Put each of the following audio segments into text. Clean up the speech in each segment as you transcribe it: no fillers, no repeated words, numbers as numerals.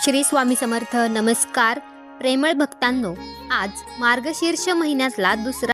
श्री स्वामी समर्थ. नमस्कार प्रेमळ भक्तांनो, आज मार्गशीर्ष महिन्यातला दुसरा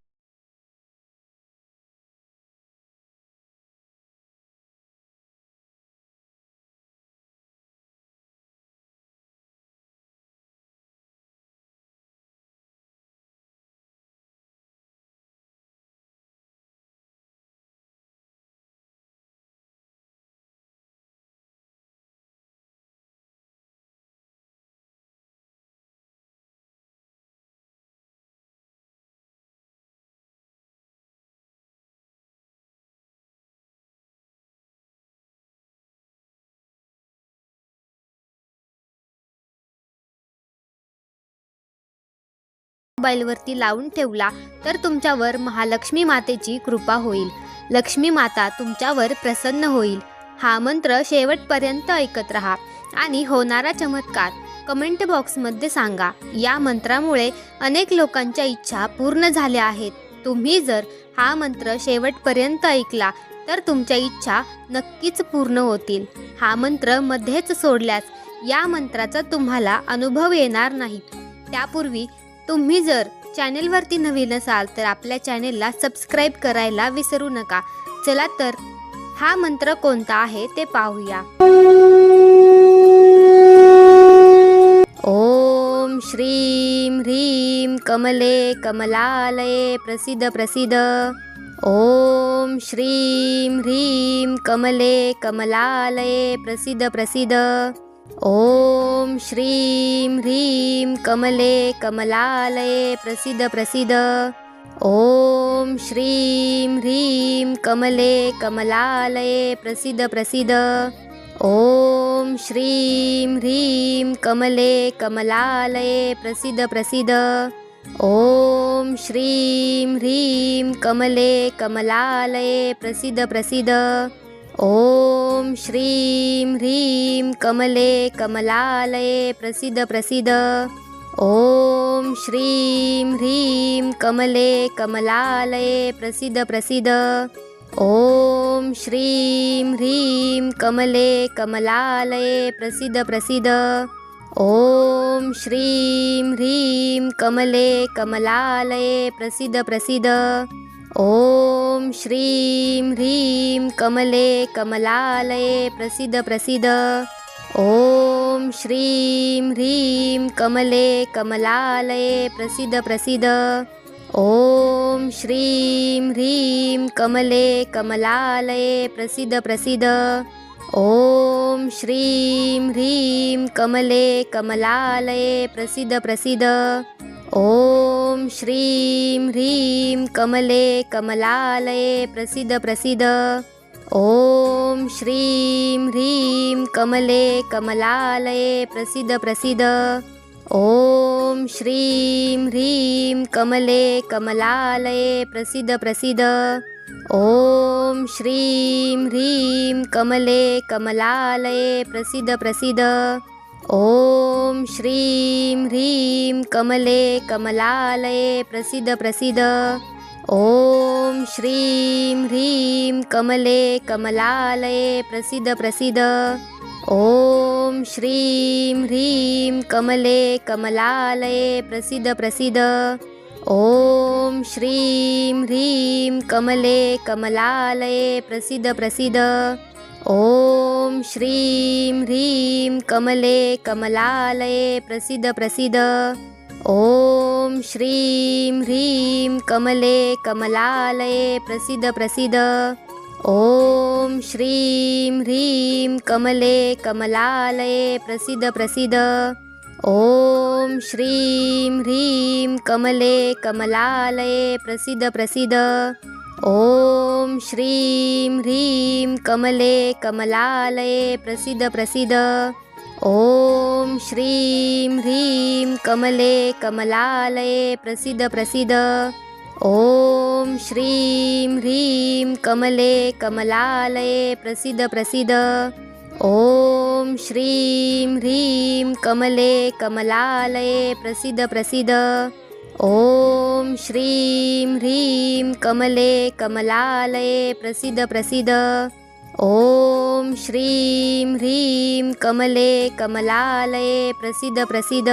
मोबाईलवरती लावून ठेवला तर तुमच्यावर महालक्ष्मी मातेची कृपा होईल. लक्ष्मी माता तुमच्यावर प्रसन्न होईल. हा मंत्र शेवटपर्यंत ऐकत रहा आणि होणारा चमत्कार कमेंट बॉक्समध्ये सांगा. या मंत्रामुळे अनेक लोकांच्या इच्छा पूर्ण झाल्या आहेत. तुम्ही जर हा मंत्र शेवटपर्यंत ऐकला तर तुमच्या इच्छा नक्कीच पूर्ण होतील. हा मंत्र मध्येच सोडल्यास या मंत्राचा तुम्हाला अनुभव येणार नाही. त्यापूर्वी तुम्ही जर चॅनेलवरती नवीन असाल तर आपल्या चॅनेलला सबस्क्राईब करायला विसरू नका. चला तर हा मंत्र कोणता आहे ते पाहूया. ओम श्रीं ह्रीं कमले कमलालये प्रसीद प्रसीद. ओम श्रीं ह्रीं कमले कमलालये प्रसीद प्रसीद. ओम श्रीं ह्रीं कमले कमलालये प्रसीद प्रसीद. ओम श्रीं ह्रीं कमले कमलालये प्रसीद प्रसीद. ओम श्रीं ह्रीं कमले कमलालये प्रसीद प्रसीद. ओम श्रीं ह्रीं कमले कमलालये प्रसीद प्रसीद. ओम श्रीं ह्रीं कमले कमलालये प्रसीद प्रसीद. ओम श्रीं ह्रीं कमले कमलालये प्रसीद प्रसीद. ओम श्रीं ह्रीं कमले कमलालये प्रसीद प्रसीद. ओम श्रीं ह्रीं कमले कमलालये प्रसीद प्रसीद. ओम श्रीं ह्रीं कमले कमलालये प्रसीद प्रसीद. ओम श्रीं ह्रीं कमले कमलालये प्रसीद प्रसीद. ओम श्रीं ह्रीं कमले कमलालये प्रसीद प्रसीद. ओम श्रीं ह्रीं कमले कमलालये प्रसीद प्रसीद. ओम श्रीं ह्रीं कमले कमलालये प्रसीद प्रसीद. ओम श्रीं ह्रीं कमले कमलालये प्रसीद प्रसीद. ओम श्रीं ह्रीं कमले कमलालये प्रसीद प्रसीद. ओम श्रीं ह्रीं कमले कमलालये प्रसीद प्रसीद. ओम श्रीं ह्रीं कमले कमलालये प्रसीद प्रसीद. ओम श्रीं ह्रीं कमले कमलालये प्रसीद प्रसीद. ओम श्रीं ह्रीं कमले कमलालये प्रसीद प्रसीद. ओम श्रीं ह्रीं कमले कमलालये प्रसीद प्रसीद. ओम श्रीं ह्रीं कमले कमलालये प्रसीद प्रसीद. ओम श्रीं ह्रीं कमले कमलालये प्रसीद प्रसीद. ओम श्रीं ह्रीं कमले कमलालये प्रसीद प्रसीद. ओम श्रीं ह्रीं कमले कमलालये प्रसीद प्रसीद. ओम श्रीं ह्रीं कमले कमलालये प्रसीद प्रसीद. ओम श्रीं ह्रीं कमले कमलालये प्रसीद प्रसीद. ओम श्रीं ह्रीं कमले कमलालये प्रसीद प्रसीद. ओम श्रीं ह्रीं कमले कमलालये प्रसीद प्रसीद. ओम श्रीं ह्रीं कमले कमलालये प्रसीद प्रसीद. ॐ श्रीं ह्रीं कमले कमलालये प्रसीद प्रसीद।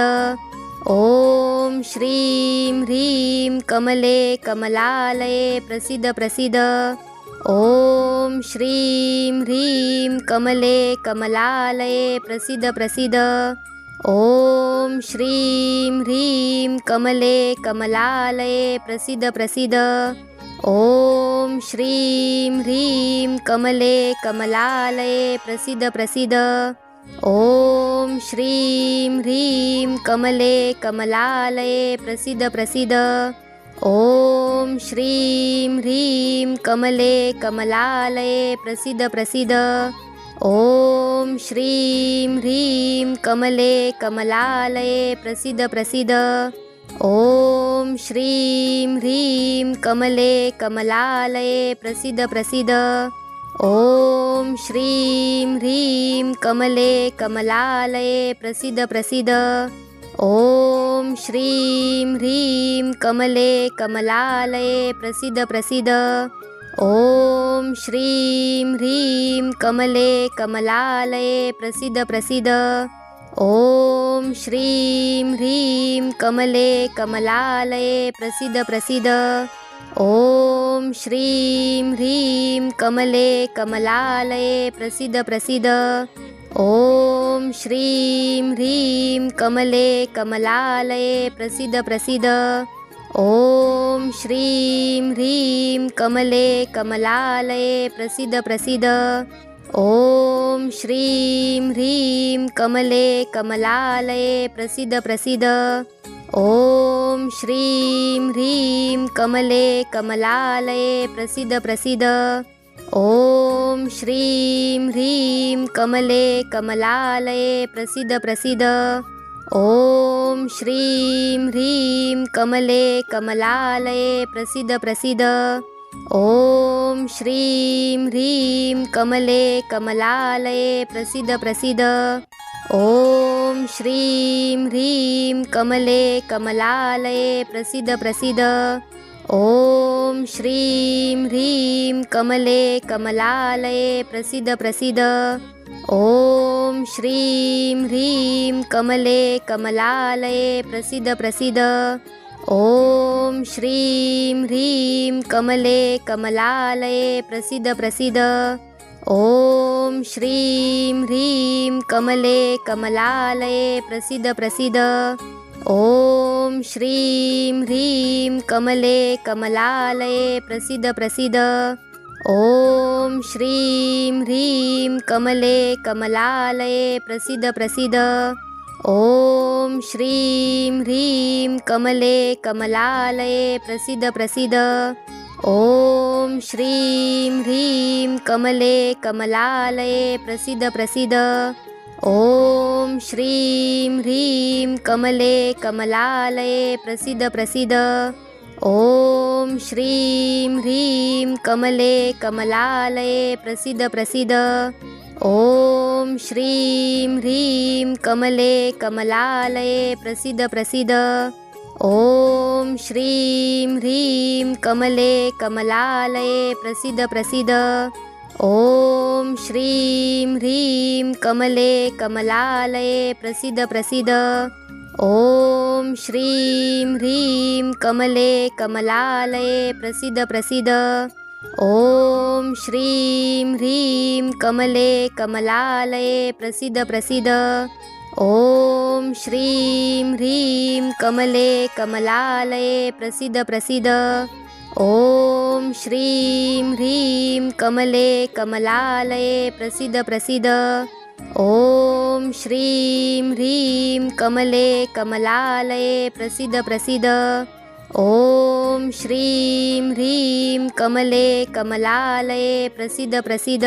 ॐ श्रीं ह्रीं कमले कमलालये प्रसीद प्रसीद। ॐ श्रीं ह्रीं कमले कमलालये प्रसीद प्रसीद। ॐ श्रीं ह्रीं कमले कमलालये प्रसीद प्रसीद। ॐ श्रीं ह्रीं कमले कमलालये प्रसीद प्रसीद। ॐ श्रीं ह्रीं कमले कमलालये प्रसीद प्रसीद। ॐ श्रीं ह्रीं कमले कमलालये प्रसीद प्रसीद। ॐ श्रीं ह्रीं कमले कमलालये प्रसीद प्रसीद। ॐ श्रीं ह्रीं कमले कमलालये प्रसीद प्रसीद। ॐ श्रीं ह्रीं कमले कमलालये प्रसीद प्रसीद। ॐ श्रीं ह्रीं कमले कमलालये प्रसीद प्रसीद। ॐ श्रीं ह्रीं कमले कमलालये प्रसीद प्रसीद। ॐ श्रीं ह्रीं कमले कमलालये प्रसीद प्रसीद। ॐ श्रीं ह्रीं कमले कमलालये प्रसीद प्रसीद। ॐ श्रीं ह्रीं कमले कमलालये प्रसीद प्रसीद। ॐ श्रीं ह्रीं कमले कमलालये प्रसीद प्रसीद। ॐ श्रीं ह्रीं कमले कमलालये प्रसीद प्रसीद। ॐ श्रीं ह्रीं कमले कमलालये प्रसीद प्रसीद। ॐ श्रीं ह्रीं कमले कमलालये प्रसीद प्रसीद। ॐ श्रीं ह्रीं कमले कमलालये प्रसीद प्रसीद। ॐ श्रीं ह्रीं कमले कमलालये प्रसीद प्रसीद। ॐ श्रीं ह्रीं कमले कमलालये प्रसीद प्रसीद। ॐ श्रीं ह्रीं कमले कमलालये प्रसीद प्रसीद। ॐ श्रीं ह्रीं कमले कमलालये प्रसीद प्रसीद। ॐ श्रीं ह्रीं कमले कमलालये प्रसीद प्रसीद। ॐ श्रीं ह्रीं कमले कमलालये प्रसीद प्रसीद। ॐ श्रीं ह्रीं कमले कमलालये प्रसीद प्रसीद। ॐ श्रीं ह्रीं कमले कमलालये प्रसीद प्रसीद। ॐ श्रीं ह्रीं कमले कमलालये प्रसीद प्रसीद। ॐ श्रीं ह्रीं कमले कमलालये प्रसीद प्रसीद। ॐ श्रीं ह्रीं कमले कमलालये प्रसीद प्रसीद। ॐ श्रीं ह्रीं कमले कमलालये प्रसीद प्रसीद। ॐ श्रीं ह्रीं कमले कमलालये प्रसीद प्रसीद। ॐ श्रीं ह्रीं कमले कमलालये प्रसीद प्रसीद। ॐ श्रीं ह्रीं कमले कमलालये प्रसीद प्रसीद। ॐ श्रीं ह्रीं कमले कमलालये प्रसीद प्रसीद। ॐ श्रीं ह्रीं कमले कमलालये प्रसीद प्रसीद। ॐ श्रीं ह्रीं कमले कमलालये प्रसीद प्रसीद। ॐ श्रीं ह्रीं कमले कमलालये प्रसीद प्रसीद। ॐ श्रीं ह्रीं कमले कमलालये प्रसीद प्रसीद। ॐ श्रीं ह्रीं कमले कमलालये प्रसीद प्रसीद।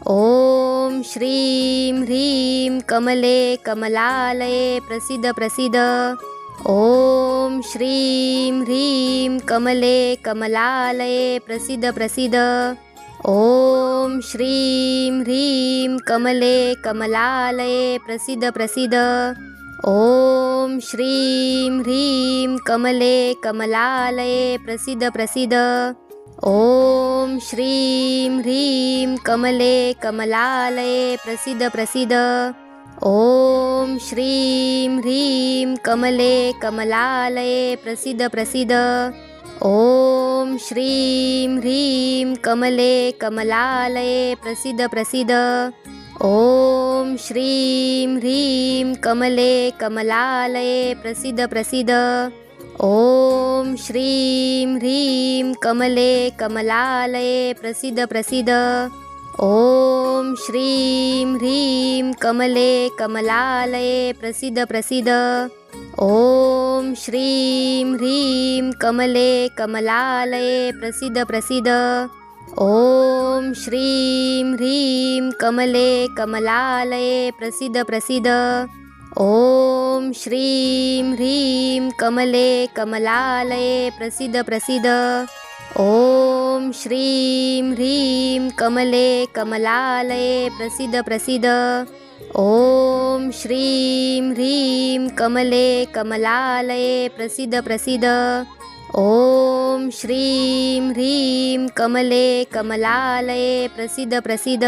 ॐ श्रीं ह्रीं कमले कमलालये प्रसीद प्रसीद। ॐ श्रीं ह्रीं कमले कमलालये प्रसीद प्रसीद। ॐ श्रीं ह्रीं कमले कमलालये प्रसीद प्रसीद। ॐ श्रीं ह्रीं कमले कमलालये प्रसीद प्रसीद। ॐ श्रीं ह्रीं कमले कमलालये प्रसीद प्रसीद। ॐ श्रीं ह्रीं कमले कमलालये प्रसीद प्रसीद। ॐ श्रीं ह्रीं कमले कमलालये प्रसीद प्रसीद। ॐ श्रीं ह्रीं कमले कमलालये प्रसीद प्रसीद। ॐ श्रीं ह्रीं कमले कमलालये प्रसीद प्रसीद। ॐ श्रीं ह्रीं कमले कमलालये प्रसीद प्रसीद। ॐ श्रीं ह्रीं कमले कमलालये प्रसीद प्रसीद। ॐ श्रीं ह्रीं कमले कमलालये प्रसीद प्रसीद। ॐ श्रीं ह्रीं कमले कमलालये प्रसीद प्रसीद। ॐ श्रीं ह्रीं कमले कमलालये प्रसीद प्रसीद। ॐ श्रीं ह्रीं कमले कमलालये प्रसीद प्रसीद। ॐ श्रीं ह्रीं कमले कमलालये प्रसीद प्रसीद।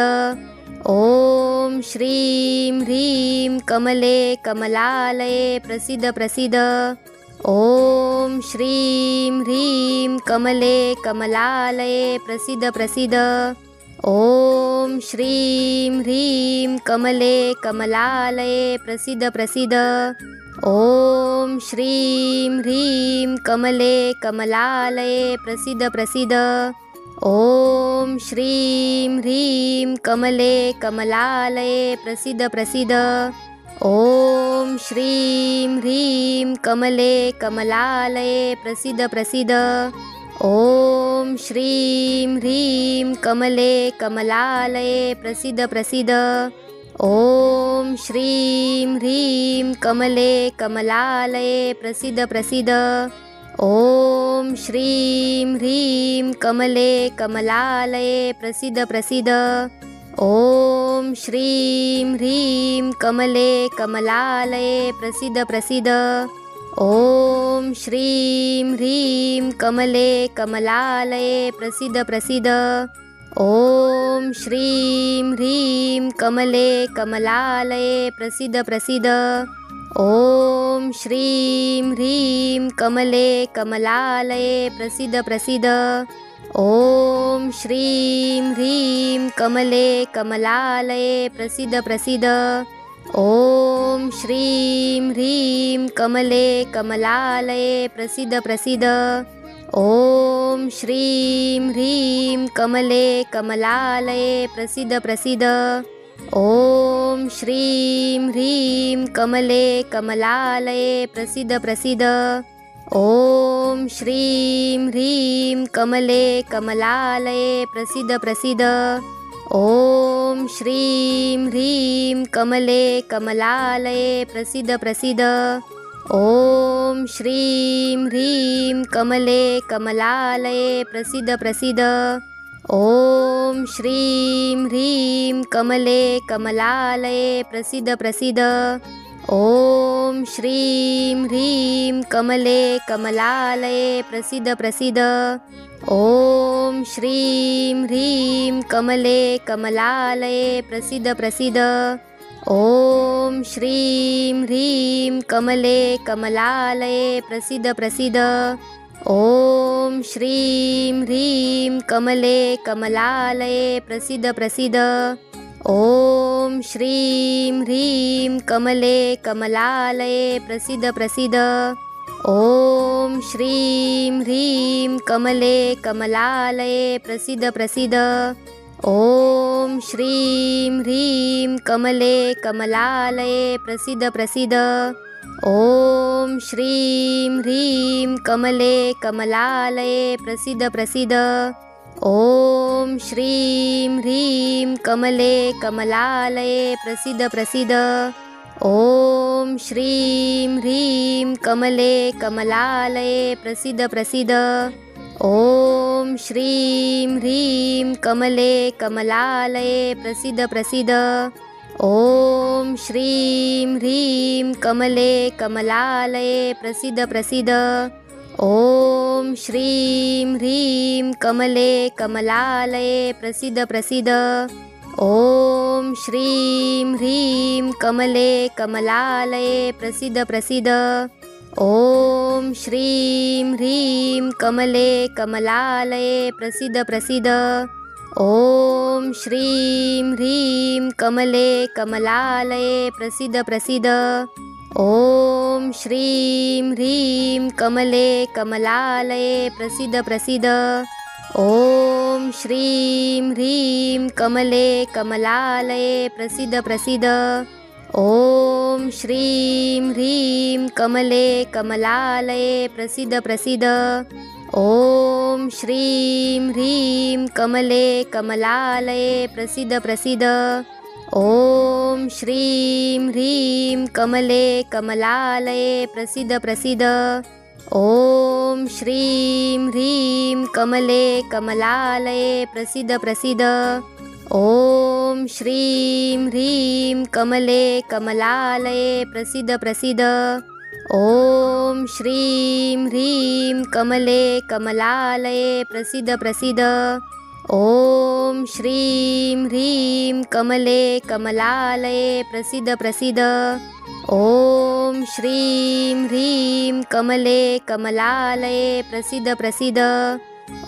ॐ श्रीं ह्रीं कमले कमलालये प्रसीद प्रसीद। ॐ श्रीं ह्रीं कमले कमलालये प्रसीद प्रसीद। ॐ श्रीं ह्रीं कमले कमलालये प्रसीद प्रसीद। ॐ श्रीं ह्रीं कमले कमलालये प्रसीद प्रसीद। ॐ श्रीं ह्रीं कमले कमलालये प्रसीद प्रसीद। ॐ श्रीं ह्रीं कमले कमलालये प्रसीद प्रसीद। ॐ श्रीं ह्रीं कमले कमलालये प्रसीद प्रसीद। ॐ श्रीं ह्रीं कमले कमलालये प्रसीद प्रसीद। ॐ श्रीं ह्रीं कमले कमलालये प्रसीद प्रसीद। ॐ श्रीं ह्रीं कमले कमलालये प्रसीद प्रसीद। ॐ श्रीं ह्रीं कमले कमलालये प्रसीद प्रसीद। ॐ श्रीं ह्रीं कमले कमलालये प्रसीद प्रसीद। ॐ श्रीं ह्रीं कमले कमलालये प्रसीद प्रसीद। ॐ श्रीं ह्रीं कमले कमलालये प्रसीद प्रसीद। ॐ श्रीं ह्रीं कमले कमलालये प्रसीद प्रसीद। ॐ श्रीं ह्रीं कमले कमलालये प्रसीद प्रसीद। ॐ श्रीं ह्रीं कमले कमलालये प्रसीद प्रसीद। ॐ श्रीं ह्रीं कमले कमलालये प्रसीद प्रसीद। ॐ श्रीं ह्रीं कमले कमलालये प्रसीद प्रसीद। ॐ श्रीं ह्रीं कमले कमलालये प्रसीद प्रसीद। ॐ श्रीं ह्रीं कमले कमलालये प्रसीद प्रसीद। ॐ श्रीं ह्रीं कमले कमलालये प्रसीद प्रसीद। ॐ श्रीं ह्रीं कमले कमलालये प्रसीद प्रसीद। ॐ श्रीं ह्रीं कमले कमलालये प्रसीद प्रसीद। ॐ श्रीं ह्रीं कमले कमलालये प्रसीद प्रसीद। ॐ श्रीं ह्रीं कमले कमलालये प्रसीद प्रसीद। ॐ श्रीं ह्रीं कमले कमलालये प्रसीद प्रसीद। ॐ श्रीं ह्रीं कमले कमलालये प्रसीद प्रसीद। ॐ श्रीं ह्रीं कमले कमलालये प्रसीद प्रसीद। ॐ श्रीं ह्रीं कमले कमलालये प्रसीद प्रसीद। ॐ श्रीं ह्रीं कमले कमलालये प्रसीद प्रसीद। ॐ श्रीं ह्रीं कमले कमलालये प्रसीद प्रसीद। ॐ श्रीं ह्रीं कमले कमलालये प्रसीद प्रसीद। ॐ श्रीं ह्रीं कमले कमलालये प्रसीद प्रसीद। ॐ श्रीं ह्रीं कमले कमलालये प्रसीद प्रसीद। ॐ श्रीं ह्रीं कमले कमलालये प्रसीद प्रसीद। ॐ श्रीं ह्रीं कमले कमलालये प्रसीद प्रसीद। ॐ श्रीं ह्रीं कमले कमलालये प्रसीद प्रसीद। ॐ श्रीं ह्रीं कमले कमलालये प्रसीद प्रसीद। ॐ श्रीं ह्रीं कमले कमलालये प्रसीद प्रसीद। ॐ श्रीं ह्रीं कमले कमलालये प्रसीद प्रसीद। ॐ श्रीं ह्रीं कमले कमलालये प्रसीद प्रसीद। ॐ श्रीं ह्रीं कमले कमलालये प्रसीद प्रसीद। ॐ श्रीं ह्रीं कमले कमलालये प्रसीद प्रसीद। ॐ श्रीं ह्रीं कमले कमलालये प्रसीद प्रसीद। ॐ श्रीं ह्रीं कमले कमलालये प्रसीद प्रसीद। ॐ श्रीं ह्रीं कमले कमलालये प्रसीद प्रसीद।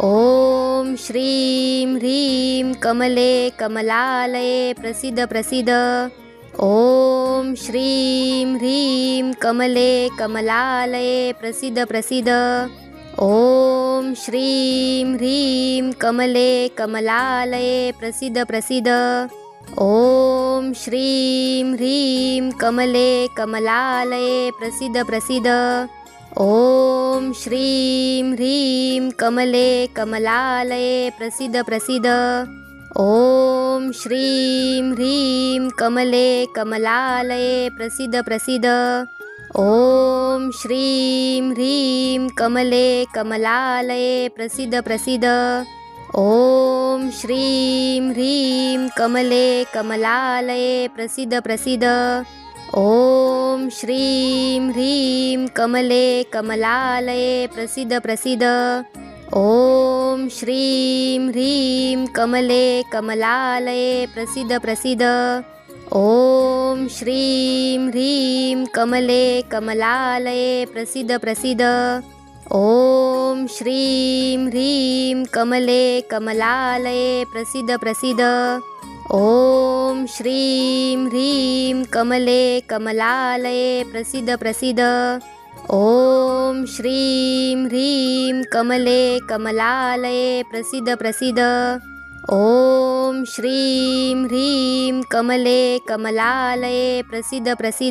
ॐ श्रीं ह्रीं कमले कमलालये प्रसीद प्रसीद। ॐ श्रीं ह्रीं कमले कमलालये प्रसीद प्रसीद। ॐ श्रीं ह्रीं कमले कमलालये प्रसीद प्रसीद। ॐ श्रीं ह्रीं कमले कमलालये प्रसीद प्रसीद। ॐ श्रीं ह्रीं कमले कमलालये प्रसीद प्रसीद। ॐ श्रीं ह्रीं कमले कमलालये प्रसीद प्रसीद। ॐ श्रीं ह्रीं कमले कमलालये प्रसीद प्रसीद। ॐ श्रीं ह्रीं कमले कमलालये प्रसीद प्रसीद। ॐ श्रीं ह्रीं कमले कमलालये प्रसीद प्रसीद। ॐ श्रीं ह्रीं कमले कमलालये प्रसीद प्रसीद। ॐ श्रीं ह्रीं कमले कमलालये प्रसीद प्रसीद। ॐ श्रीं ह्रीं कमले कमलालये प्रसीद प्रसीद। ॐ श्रीं ह्रीं कमले कमलालये प्रसीद प्रसीद। ॐ श्रीं ह्रीं कमले कमलालये प्रसीद प्रसीद। ॐ श्रीं ह्रीं कमले कमलालये प्रसीद प्रसीद।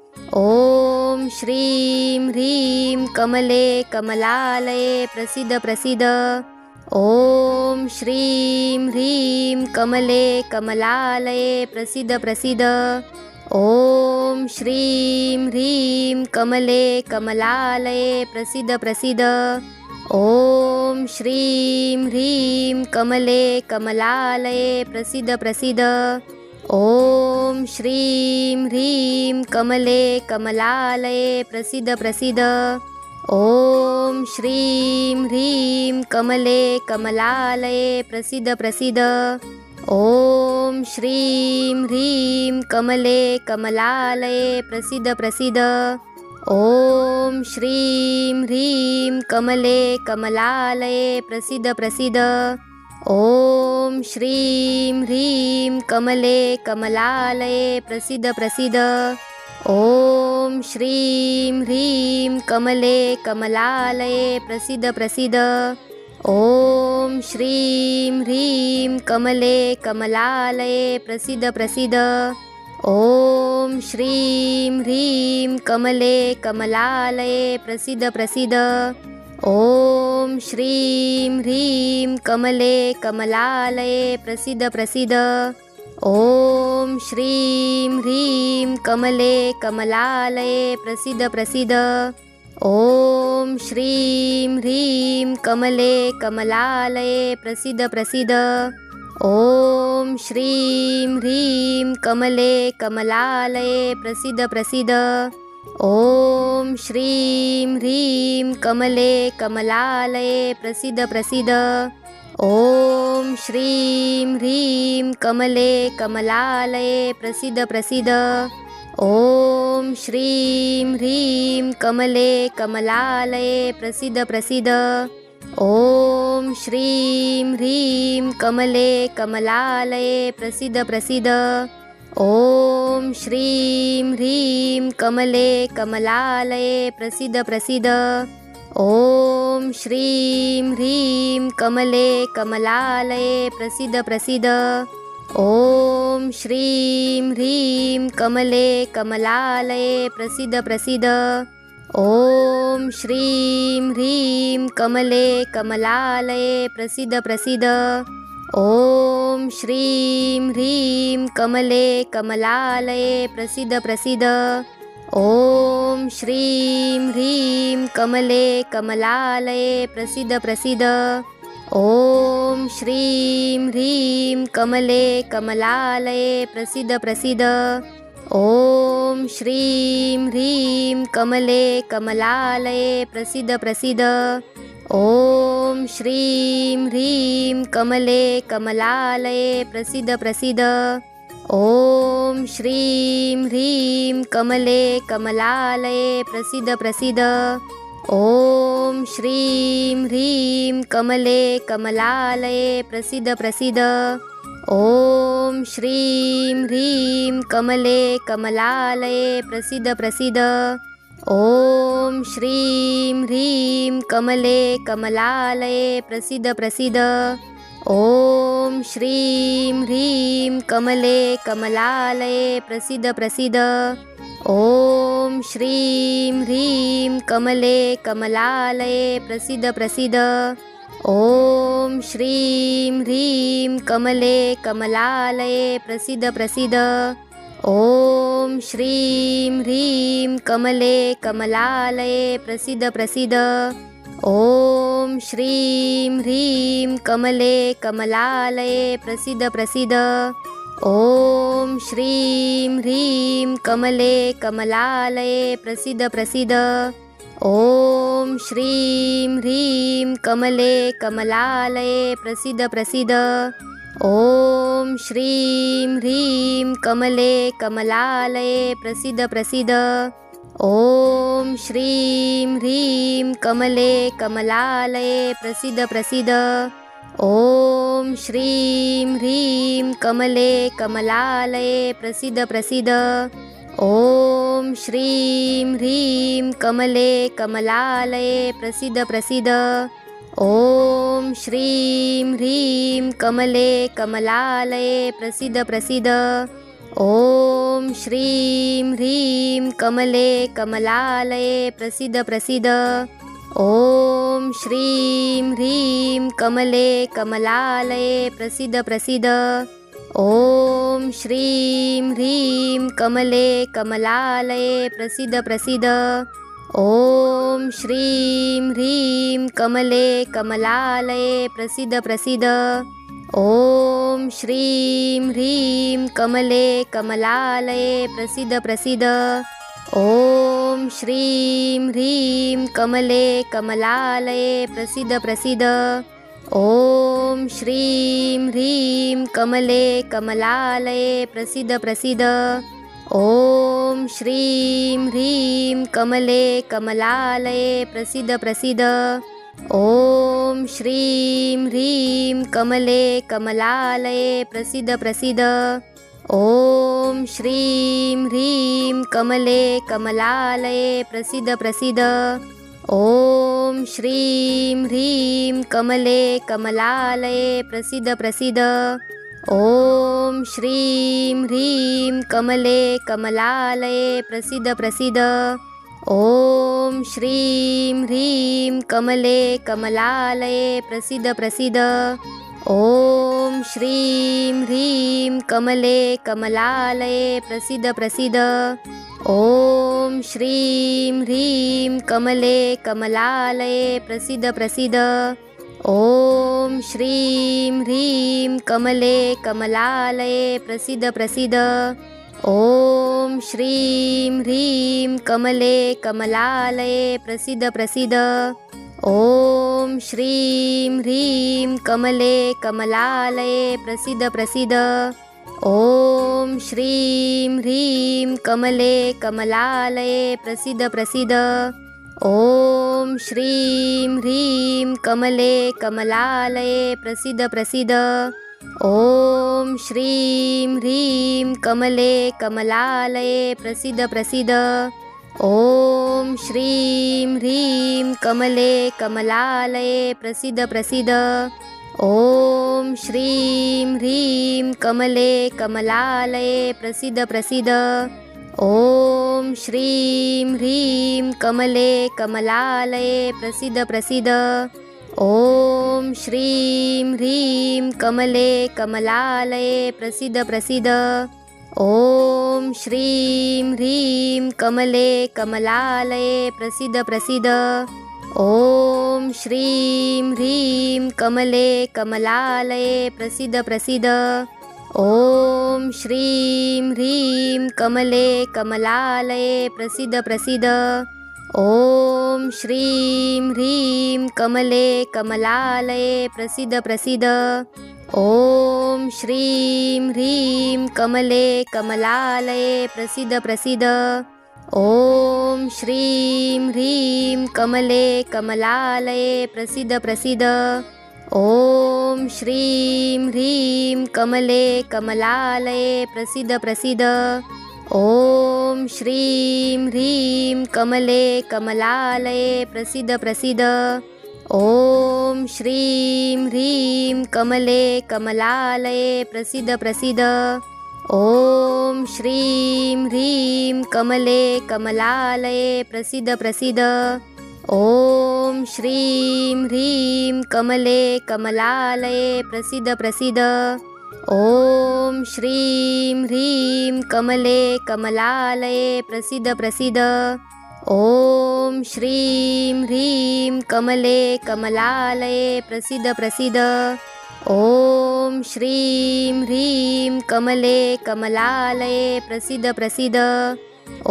ॐ श्रीं ह्रीं कमले कमलालये प्रसीद प्रसीद। ॐ श्रीं ह्रीं कमले कमलालये प्रसीद प्रसीद। ॐ श्रीं ह्रीं कमले कमलालये प्रसीद प्रसीद। ॐ श्रीं ह्रीं कमले कमलालये प्रसीद प्रसीद। ॐ श्रीं ह्रीं कमले कमलालये प्रसीद प्रसीद। ॐ श्रीं ह्रीं कमले कमलालये प्रसीद प्रसीद। ॐ श्रीं ह्रीं कमले कमलालये प्रसीद प्रसीद। ॐ श्रीं ह्रीं कमले कमलालये प्रसीद प्रसीद। ॐ श्रीं ह्रीं कमले कमलालये प्रसीद प्रसीद। ॐ श्रीं ह्रीं कमले कमलालये प्रसीद प्रसीद। ॐ श्रीं ह्रीं कमले कमलालये प्रसीद प्रसीद। ॐ श्रीं ह्रीं कमले कमलालये प्रसीद प्रसीद। ॐ श्रीं ह्रीं कमले कमलालये प्रसीद प्रसीद। ॐ श्रीं ह्रीं कमले कमलालये प्रसीद प्रसीद। ॐ श्रीं ह्रीं कमले कमलालये प्रसीद प्रसीद। ॐ श्रीं ह्रीं कमले कमलालये प्रसीद प्रसीद। ॐ श्रीं ह्रीं कमले कमलालये प्रसीद प्रसीद। ॐ श्रीं ह्रीं कमले कमलालये प्रसीद प्रसीद। ॐ श्रीं ह्रीं कमले कमलालये प्रसीद प्रसीद। ॐ श्रीं ह्रीं कमले कमलालये प्रसीद प्रसीद। ॐ श्रीं ह्रीं कमले कमलालये प्रसीद प्रसीद। ॐ श्रीं ह्रीं कमले कमलालये प्रसीद प्रसीद। ॐ श्रीं ह्रीं कमले कमलालये प्रसीद प्रसीद। ॐ श्रीं ह्रीं कमले कमलालये प्रसीद प्रसीद। ॐ श्रीं ह्रीं कमले कमलालये प्रसीद प्रसीद। ॐ श्रीं ह्रीं कमले कमलालये प्रसीद प्रसीद। ॐ श्रीं ह्रीं कमले कमलालये प्रसीद प्रसीद। ॐ श्रीं ह्रीं कमले कमलालये प्रसीद प्रसीद। ॐ श्रीं ह्रीं कमले कमलालये प्रसीद प्रसीद। ॐ श्रीं ह्रीं कमले कमलालये प्रसीद प्रसीद। ॐ श्रीं ह्रीं कमले कमलालये प्रसीद प्रसीद। ॐ श्रीं ह्रीं कमले कमलालये प्रसीद प्रसीद। ॐ श्रीं ह्रीं कमले कमलालये प्रसीद प्रसीद। ॐ श्रीं ह्रीं कमले कमलालये प्रसीद प्रसीद। ॐ श्रीं ह्रीं कमले कमलालये प्रसीद प्रसीद। ॐ श्रीं ह्रीं कमले कमलालये प्रसीद प्रसीद। ॐ श्रीं ह्रीं कमले कमलालये प्रसीद प्रसीद। ॐ श्रीं ह्रीं कमले कमलालये प्रसीद प्रसीद। ॐ श्रीं ह्रीं कमले कमलालये प्रसीद प्रसीद। ॐ श्रीं ह्रीं कमले कमलालये प्रसीद प्रसीद। ॐ श्रीं ह्रीं कमले कमलालये प्रसीद प्रसीद। ॐ श्रीं ह्रीं कमले कमलालये प्रसीद प्रसीद। ॐ श्रीं ह्रीं कमले कमलालये प्रसीद प्रसीद। ॐ श्रीं ह्रीं कमले कमलालये प्रसीद प्रसीद। ॐ श्रीं ह्रीं कमले कमलालये प्रसीद प्रसीद। ॐ श्रीं ह्रीं कमले कमलालये प्रसीद प्रसीद। ॐ श्रीं ह्रीं कमले कमलालये प्रसीद प्रसीद। ॐ श्रीं ह्रीं कमले कमलालये प्रसीद प्रसीद। ॐ श्रीं ह्रीं कमले कमलालये प्रसीद प्रसीद। ॐ श्रीं ह्रीं कमले कमलालये प्रसीद प्रसीद। ॐ श्रीं ह्रीं कमले कमलालये प्रसीद प्रसीद। ॐ श्रीं ह्रीं कमले कमलालये प्रसीद प्रसीद। ॐ श्रीं ह्रीं कमले कमलालये प्रसीद प्रसीद। ॐ श्रीं ह्रीं कमले कमलालये प्रसीद प्रसीद। ॐ श्रीं ह्रीं कमले कमलालये प्रसीद प्रसीद। ॐ श्रीं ह्रीं कमले कमलालये प्रसीद प्रसीद। ॐ श्रीं ह्रीं कमले कमलालये प्रसीद प्रसीद। ॐ श्रीं ह्रीं कमले कमलालये प्रसीद प्रसीद। ॐ श्रीं ह्रीं कमले कमलालये प्रसीद प्रसीद। ॐ श्रीं ह्रीं कमले कमलालये प्रसीद प्रसीद। ॐ श्रीं ह्रीं कमले कमलालये प्रसीद प्रसीद। ॐ श्रीं ह्रीं कमले कमलालये प्रसीद प्रसीद। ॐ श्रीं ह्रीं कमले कमलालये प्रसीद प्रसीद। ॐ श्रीं ह्रीं कमले कमलालये प्रसीद प्रसीद। ॐ श्रीं ह्रीं कमले कमलालये प्रसीद प्रसीद। ॐ श्रीं ह्रीं कमले कमलालये प्रसीद प्रसीद। ॐ श्रीं ह्रीं कमले कमलालये प्रसीद प्रसीद। ॐ श्रीं ह्रीं कमले कमलालये प्रसीद प्रसीद। ॐ श्रीं ह्रीं कमले कमलालये प्रसीद प्रसीद। ॐ श्रीं ह्रीं कमले कमलालये प्रसीद प्रसीद। ॐ श्रीं ह्रीं कमले कमलालये प्रसीद प्रसीद। ॐ श्रीं ह्रीं कमले कमलालये प्रसीद प्रसीद। ॐ श्रीं ह्रीं कमले कमलालये प्रसीद प्रसीद। ॐ श्रीं ह्रीं कमले कमलालये प्रसीद प्रसीद। ॐ श्रीं ह्रीं कमले कमलालये प्रसीद प्रसीद। ॐ श्रीं ह्रीं कमले कमलालये प्रसीद प्रसीद। ॐ श्रीं ह्रीं कमले कमलालये प्रसीद प्रसीद। ॐ श्रीं ह्रीं कमले कमलालये प्रसीद प्रसीद। ॐ श्रीं ह्रीं कमले कमलालये प्रसीद प्रसीद। ॐ श्रीं ह्रीं कमले कमलालये प्रसीद प्रसीद। ॐ श्रीं ह्रीं कमले कमलालये प्रसीद प्रसीद। ॐ श्रीं ह्रीं कमले कमलालये प्रसीद प्रसीद। ॐ श्रीं ह्रीं कमले कमलालये प्रसीद प्रसीद। ॐ श्रीं ह्रीं कमले कमलालये प्रसीद प्रसीद। ॐ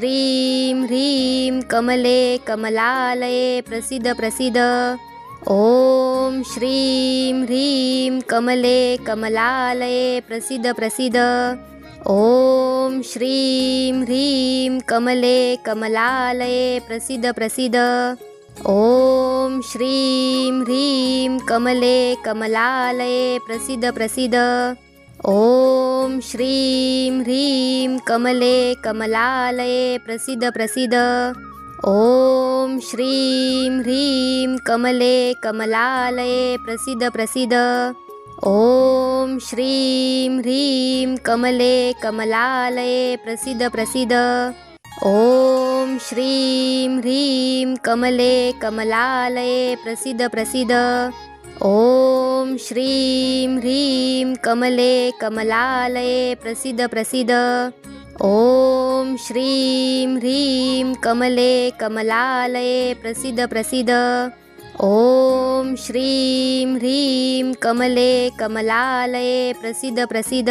श्रीं ह्रीं कमले कमलालये प्रसीद प्रसीद। ॐ श्रीं ह्रीं कमले कमलालये प्रसीद प्रसीद। ॐ श्रीं ह्रीं कमले कमलालये प्रसीद प्रसीद। ॐ श्रीं ह्रीं कमले कमलालये प्रसीद प्रसीद। ॐ श्रीं ह्रीं कमले कमलालये प्रसीद प्रसीद। ॐ श्रीं ह्रीं कमले कमलालये प्रसीद प्रसीद। ॐ श्रीं ह्रीं कमले कमलालये प्रसीद प्रसीद। ॐ श्रीं ह्रीं कमले कमलालये प्रसीद प्रसीद। ॐ श्रीं ह्रीं कमले कमलालये प्रसीद प्रसीद। ॐ श्रीं ह्रीं कमले कमलालये प्रसीद प्रसीद। ॐ श्रीं ह्रीं कमले कमलालये प्रसीद प्रसीद।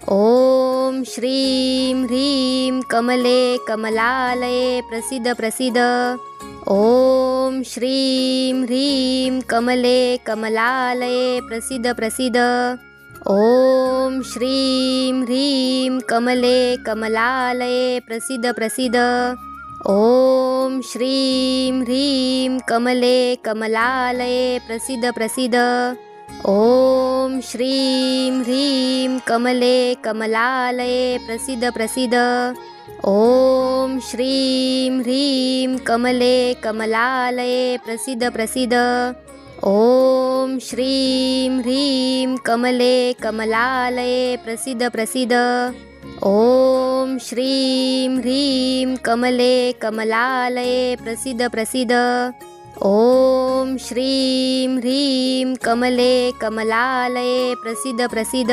ॐ श्रीं ह्रीं कमले कमलालये प्रसीद प्रसीद। ॐ श्रीं ह्रीं कमले कमलालये प्रसीद प्रसीद। ॐ श्रीं ह्रीं कमले कमलालये प्रसीद प्रसीद। ॐ श्रीं ह्रीं कमले कमलालये प्रसीद प्रसीद। ॐ श्रीं ह्रीं कमले कमलालये प्रसीद प्रसीद। ॐ श्रीं ह्रीं कमले कमलालये प्रसीद प्रसीद। ॐ श्रीं ह्रीं कमले कमलालये प्रसीद प्रसीद। ॐ श्रीं ह्रीं कमले कमलालये प्रसीद प्रसीद। ॐ श्रीं ह्रीं कमले कमलालये प्रसीद प्रसीद।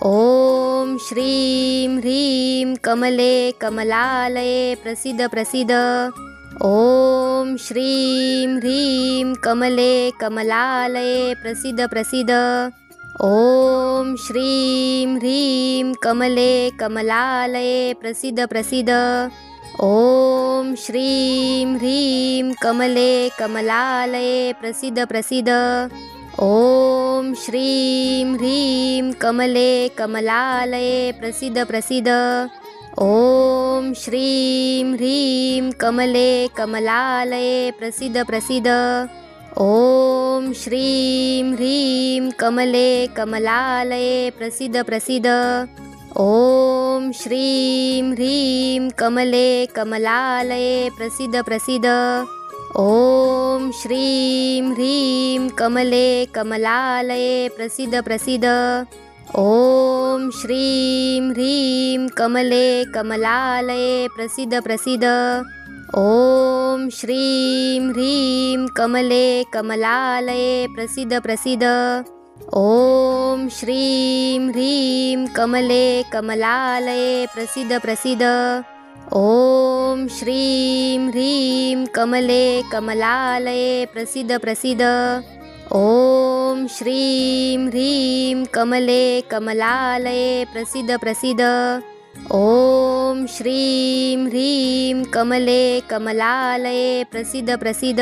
ॐ श्रीं ह्रीं कमले कमलालये प्रसीद प्रसीद। ॐ श्रीं ह्रीं कमले कमलालये प्रसीद प्रसीद। ॐ श्रीं ह्रीं कमले कमलालये प्रसीद प्रसीद। ॐ श्रीं ह्रीं कमले कमलालये प्रसीद प्रसीद। ॐ श्रीं ह्रीं कमले कमलालये प्रसीद प्रसीद। ॐ श्रीं ह्रीं कमले कमलालये प्रसीद प्रसीद। ॐ श्रीं ह्रीं कमले कमलालये प्रसीद प्रसीद। ॐ श्रीं ह्रीं कमले कमलालये प्रसीद प्रसीद। ॐ श्रीं ह्रीं कमले कमलालये प्रसीद प्रसीद। ॐ श्रीं ह्रीं कमले कमलालये प्रसीद प्रसीद। ॐ श्रीं ह्रीं कमले कमलालये प्रसीद प्रसीद। ॐ श्रीं ह्रीं कमले कमलालये प्रसीद प्रसीद। ॐ श्रीं ह्रीं कमले कमलालये प्रसीद प्रसीद। ॐ श्रीं ह्रीं कमले कमलालये प्रसीद प्रसीद। ॐ श्रीं ह्रीं कमले कमलालये प्रसीद प्रसीद।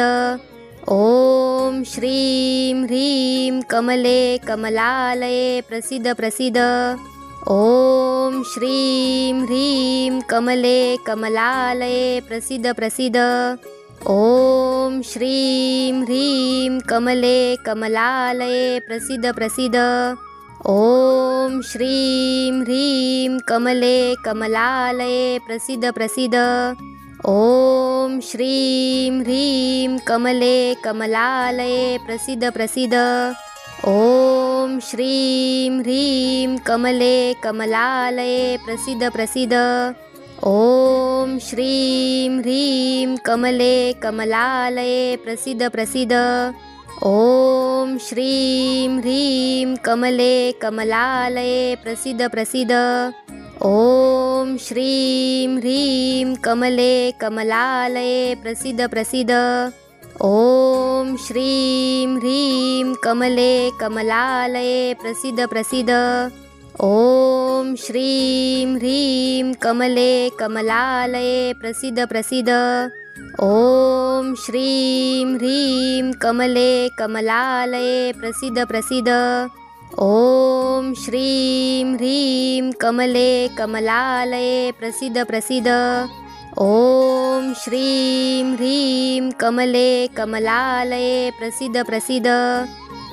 ॐ श्रीं ह्रीं कमले कमलालये प्रसीद प्रसीद। ॐ श्रीं ह्रीं कमले कमलालये प्रसीद प्रसीद। ॐ श्रीं ह्रीं कमले कमलालये प्रसीद प्रसीद। ॐ श्रीं ह्रीं कमले कमलालये प्रसीद प्रसीद। ॐ श्रीं ह्रीं कमले कमलालये प्रसीद प्रसीद। ॐ श्रीं ह्रीं कमले कमलालये प्रसीद प्रसीद। ॐ श्रीं ह्रीं कमले कमलालये प्रसीद प्रसीद। ॐ श्रीं ह्रीं कमले कमलालये प्रसीद प्रसीद। ॐ श्रीं ह्रीं कमले कमलालये प्रसीद प्रसीद। ॐ श्रीं ह्रीं कमले कमलालये प्रसीद प्रसीद। ॐ श्रीं ह्रीं कमले कमलालये प्रसीद प्रसीद। ॐ श्रीं ह्रीं कमले कमलालये प्रसीद प्रसीद। ॐ श्रीं ह्रीं कमले कमलालये प्रसीद प्रसीद। ॐ श्रीं ह्रीं कमले कमलालये प्रसीद प्रसीद।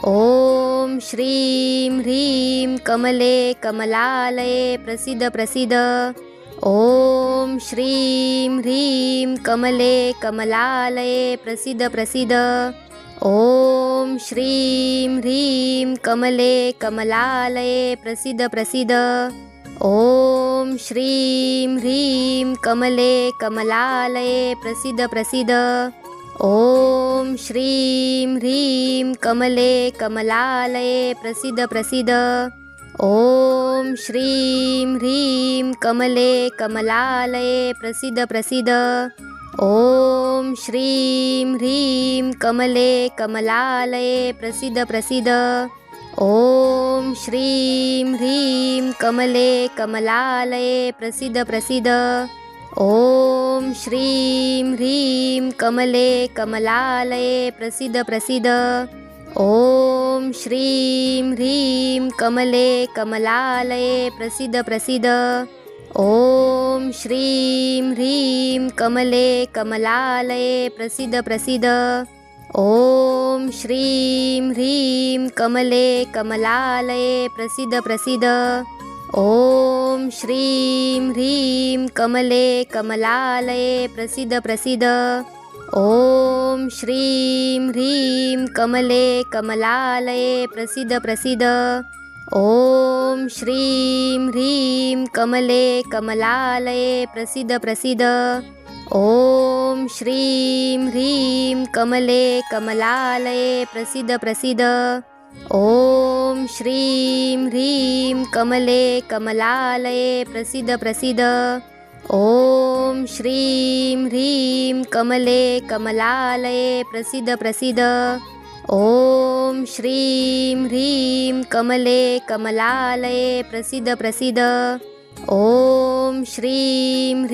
ॐ श्रीं ह्रीं कमले कमलालये प्रसीद प्रसीद। ॐ श्रीं ह्रीं कमले कमलालये प्रसीद प्रसीद। ॐ श्रीं ह्रीं कमले कमलालये प्रसीद प्रसीद। ॐ श्रीं ह्रीं कमले कमलालये प्रसीद प्रसीद। ॐ श्रीं ह्रीं कमले कमलालये प्रसीद प्रसीद। ॐ श्रीं ह्रीं कमले कमलालये प्रसीद प्रसीद। ॐ श्रीं ह्रीं कमले कमलालये प्रसीद प्रसीद। ॐ श्रीं ह्रीं कमले कमलालये प्रसीद प्रसीद। ॐ श्रीं ह्रीं कमले कमलालये प्रसीद प्रसीद। ॐ श्रीं ह्रीं कमले कमलालये प्रसीद प्रसीद। ॐ श्रीं ह्रीं कमले कमलालये प्रसीद प्रसीद। ॐ श्रीं ह्रीं कमले कमलालये प्रसीद प्रसीद। ॐ श्रीं ह्रीं कमले कमलालये प्रसीद प्रसीद। ॐ श्रीं ह्रीं कमले कमलालये प्रसीद प्रसीद। ॐ श्रीं ह्रीं कमले कमलालये प्रसीद प्रसीद। ॐ श्रीं ह्रीं कमले कमलालये प्रसीद प्रसीद। ॐ श्रीं ह्रीं कमले कमलालये प्रसीद प्रसीद। ॐ श्रीं ह्रीं कमले कमलालये प्रसीद प्रसीद। ओम श्रीं ह्रीं कमले कमलालये प्रसीद प्रसीद. ओम श्रीं